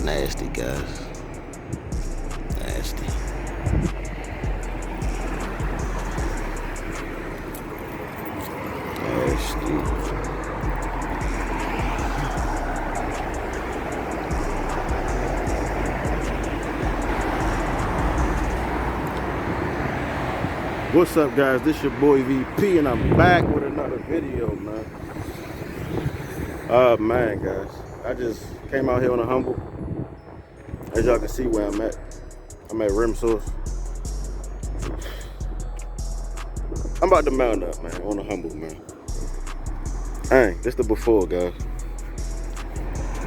Nasty, guys. Nasty. Nasty. What's up, guys? This your boy VP, and I'm back with another video, man. Man, guys, I just came out here on a humble. As y'all can see where I'm at Rim Source. I'm about to mount up, man, on a humble, man. Dang, this the before, guys.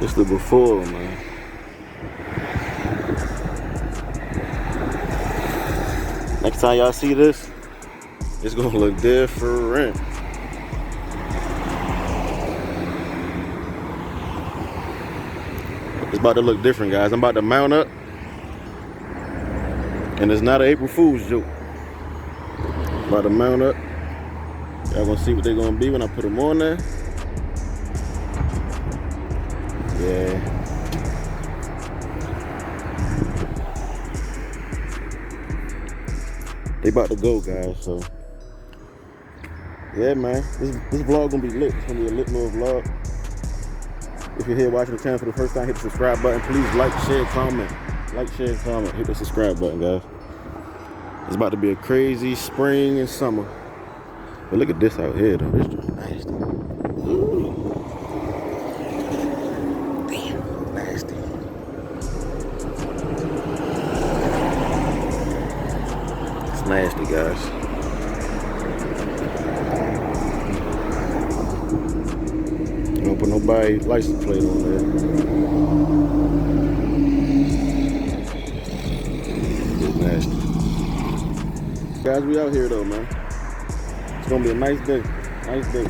This the before, man. Next time y'all see this, it's gonna look different. It's about to look different, guys. I'm about to mount up, and it's not an April Fool's joke. About to mount up. Y'all gonna see what they're gonna be when I put them on there. Yeah. They about to go, guys, so. Yeah, man, this vlog gonna be lit. It's gonna be a lit little vlog. If you're here watching the channel for the first time, hit the subscribe button. Please like, share, comment. Like, share, comment. Hit the subscribe button, guys. It's about to be a crazy spring and summer. But look at this out here, though. This is nasty. Ooh. Damn, nasty. It's nasty, guys. Don't put nobody's license plate on there. It's nasty. Guys, we out here though, man. It's gonna be a nice day. Nice day.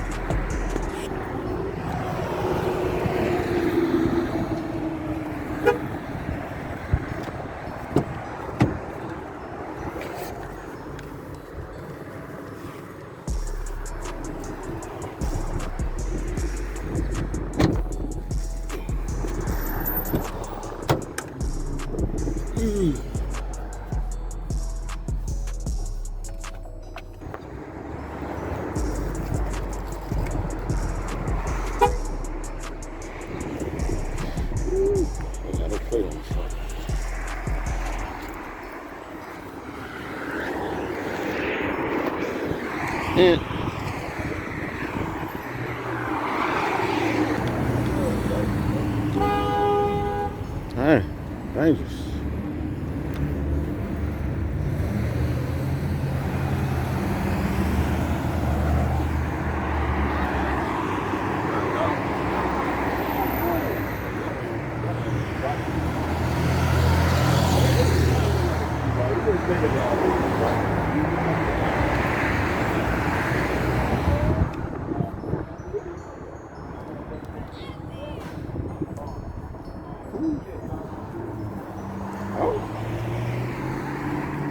Hey, dangerous.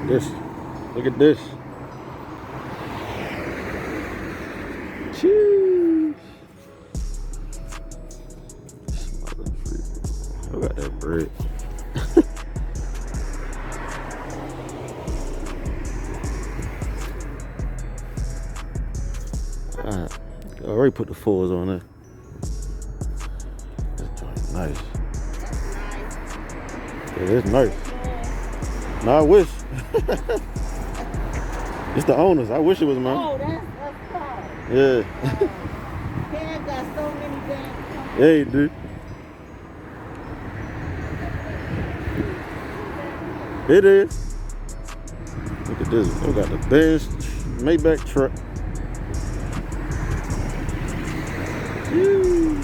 This, look at this. Cheese. Look at that bread. I already put the fours on there. That's nice. Yeah, it's nice. No, I wish. It's the owners. I wish it was mine. Oh, that's fine. Yeah. Dad got so many damn. Yeah, you do. It is. Look at this. We got the Mercedes Maybach Truck. Woo.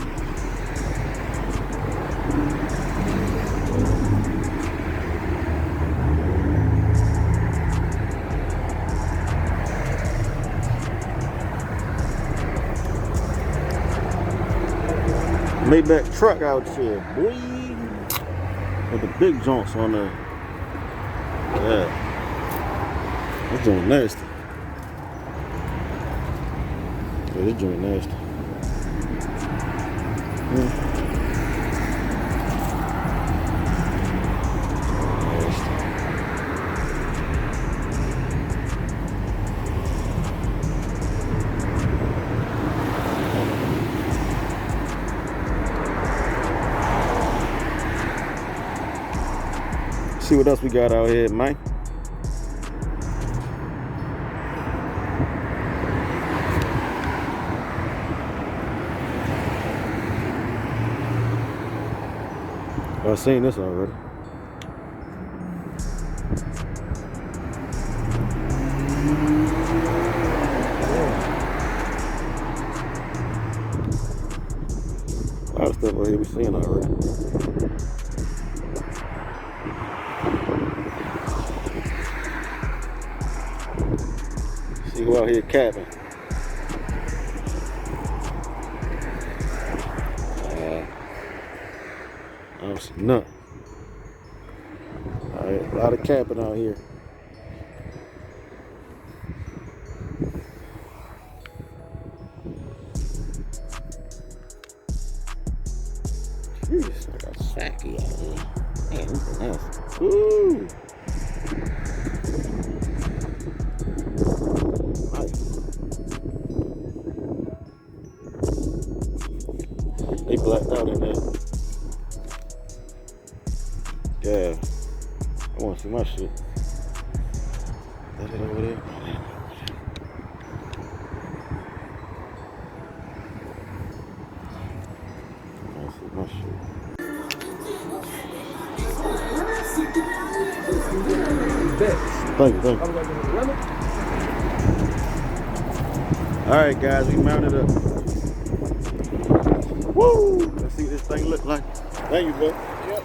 Maybach truck out here, boy. With the big joints on there. Yeah. This joint nasty. Yeah, this joint nasty. See what else we got out here, man. I've seen this already. A lot of stuff out here we've seen already. See who out here capping. I don't see nothing. Alright, a lot of capping out here. Jeez, I got sacky out here. Man, this is nice. Woo! Nice. They blacked out in there. Yeah. I want to see my shit. That it over there? I want to see my shit. Thank you. Alright guys, we mounted up. Woo! Let's see what this thing look like. Thank you, bro. Yep.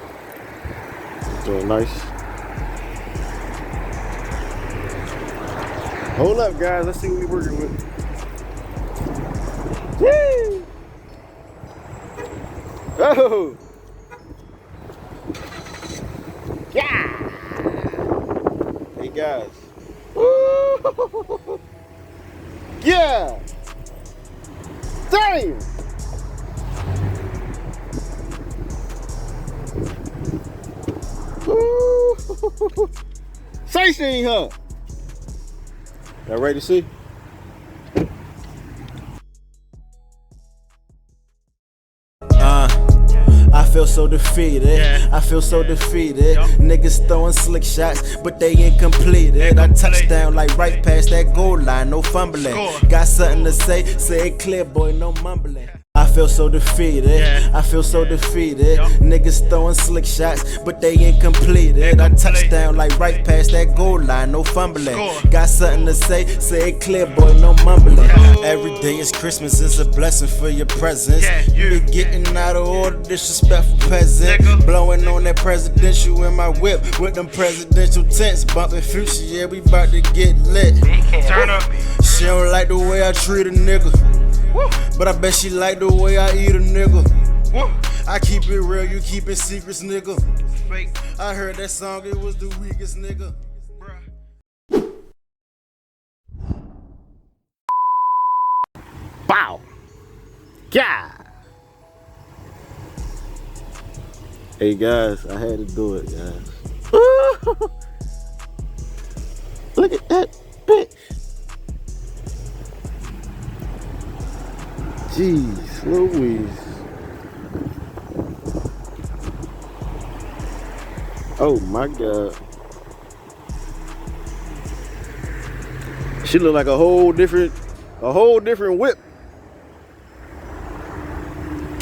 Doing nice. Hold up guys, let's see what we're working with. Woo! Oh! Yeah! Hey guys. Woo! Yeah! Damn! Woo! Say she ain't her. Y'all ready to see? I feel so defeated, I feel so defeated. Niggas throwing slick shots, but they incompleted. I touchdown like right past that goal line, no fumbling. Got something to say it clear, boy, no mumbling. I feel so defeated, I feel so defeated. Niggas throwing slick shots, but they incompleted. I touchdown like right past that goal line, no fumbling. Got something to say it clear, boy, no mumbling. Every day is Christmas, it's a blessing for your presence. You be getting out of order, disrespectful peasant. Blowing on that presidential in my whip with them presidential tents. Bumping Future, yeah, we about to get lit. Turn up. She don't like the way I treat a nigga, but I bet she like the way I eat a nigga. I keep it real, you keep it secrets, nigga. I heard that song, it was the weakest, nigga. Bow! Yeah! Hey guys, I had to do it, guys. Look at that bitch! Jeez Louise. Oh my God. She look like a whole different whip.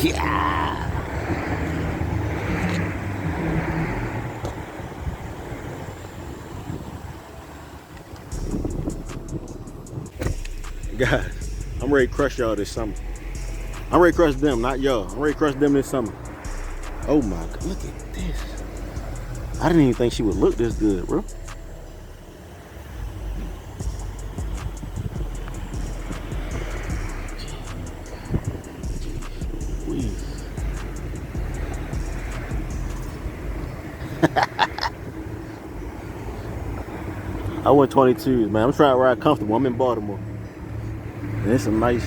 Yeah. Guys, I'm ready to crush y'all this summer. I'm ready to crush them, not y'all. I'm ready to crush them this summer. Oh my God, look at this. I didn't even think she would look this good, bro. I went 22s, man. I'm trying to ride comfortable. I'm in Baltimore. And it's a nice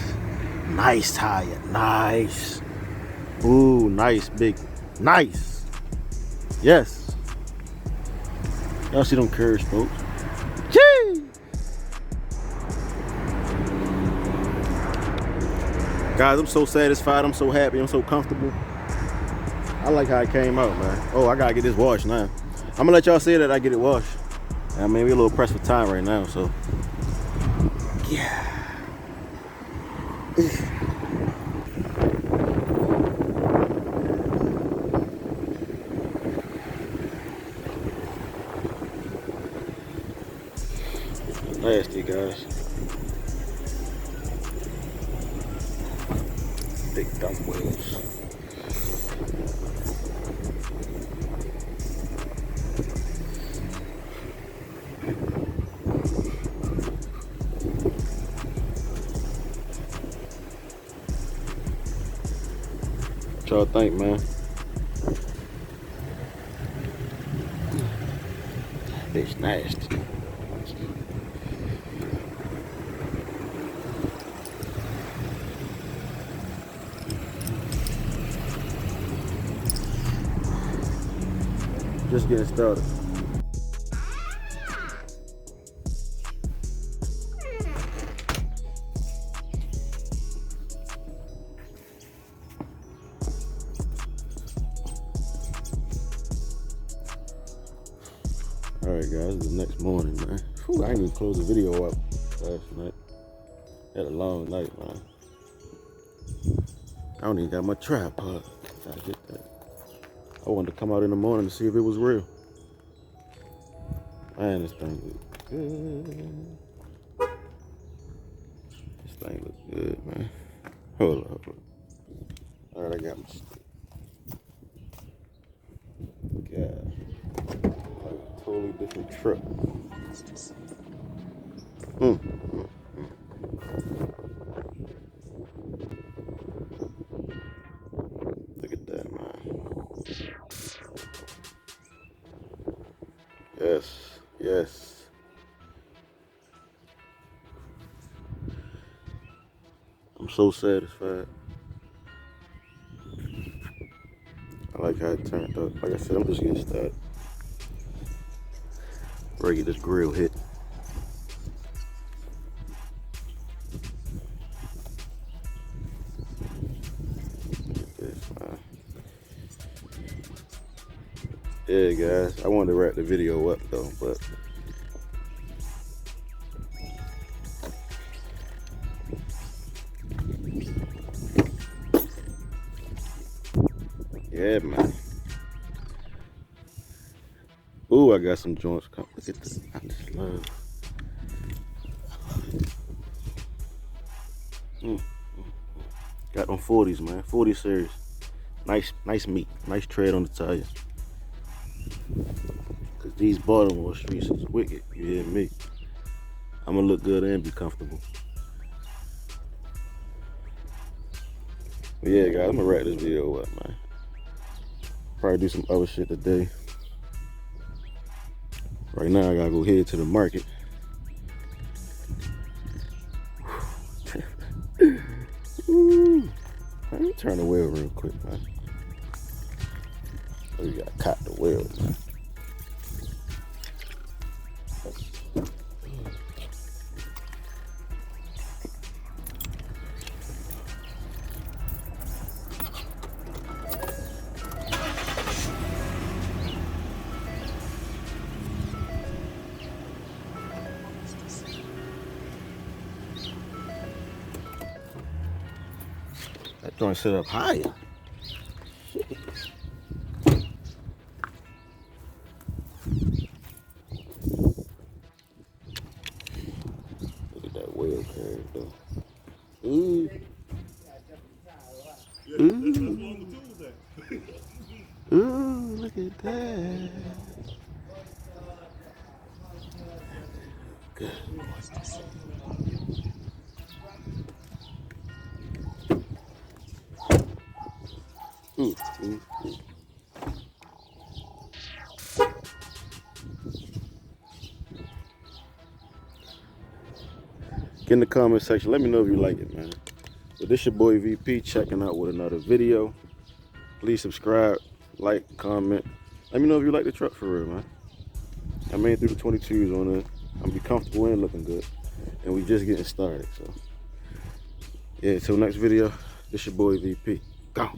tire. Nice. Ooh, nice, big. Nice. Yes. Y'all see them curves, folks. Gee! Guys, I'm so satisfied. I'm so happy. I'm so comfortable. I like how it came out, man. Oh, I gotta get this washed now. I'm gonna let y'all see that I get it washed. I mean, we a little pressed for time right now, so yeah. Nasty, guys. Big dumb wheels. What y'all think, man? Bitch nasty. Just getting started. Alright guys, the next morning, man. Whew, I ain't even close the video up last night. Had a long night, man. I don't even got my tripod. Gotta get that. I wanted to come out in the morning to see if it was real. Man, this thing look good. This thing look good, man. Hold up. Alright, I got my stick. God. Like a totally different truck. Look at that, man. Yes, yes. I'm so satisfied. I like how it turned out. Like I said, I'm just getting started. Ready to get this grill hit. Look at this, man. Yeah, guys. I wanted to wrap the video up though, but yeah, man. Ooh, I got some joints coming. Look at this. I just love. Got them 40s, man. 40 series. Nice meat. Nice tread on the tires. Cause these Baltimore streets is wicked. You hear me? I'm gonna look good and be comfortable. But yeah, guys, I'm gonna wrap this video up, man. Probably do some other shit today. Right now, I gotta go head to the market. Let me turn the wheel real quick, man. Oh, you gotta cop the wheel, man. That joint set up higher. Shit. Look at that wheel curve though. Ooh. Ooh. Ooh, look at that. Good. Get in the comment section. Let me know if you like it, man. So this your boy VP checking out with another video. Please subscribe, like, comment. Let me know if you like the truck for real, man. I made it through the 22s on it. I'm gonna be comfortable and looking good. And we just getting started, so. Yeah, till next video, this your boy VP. Go.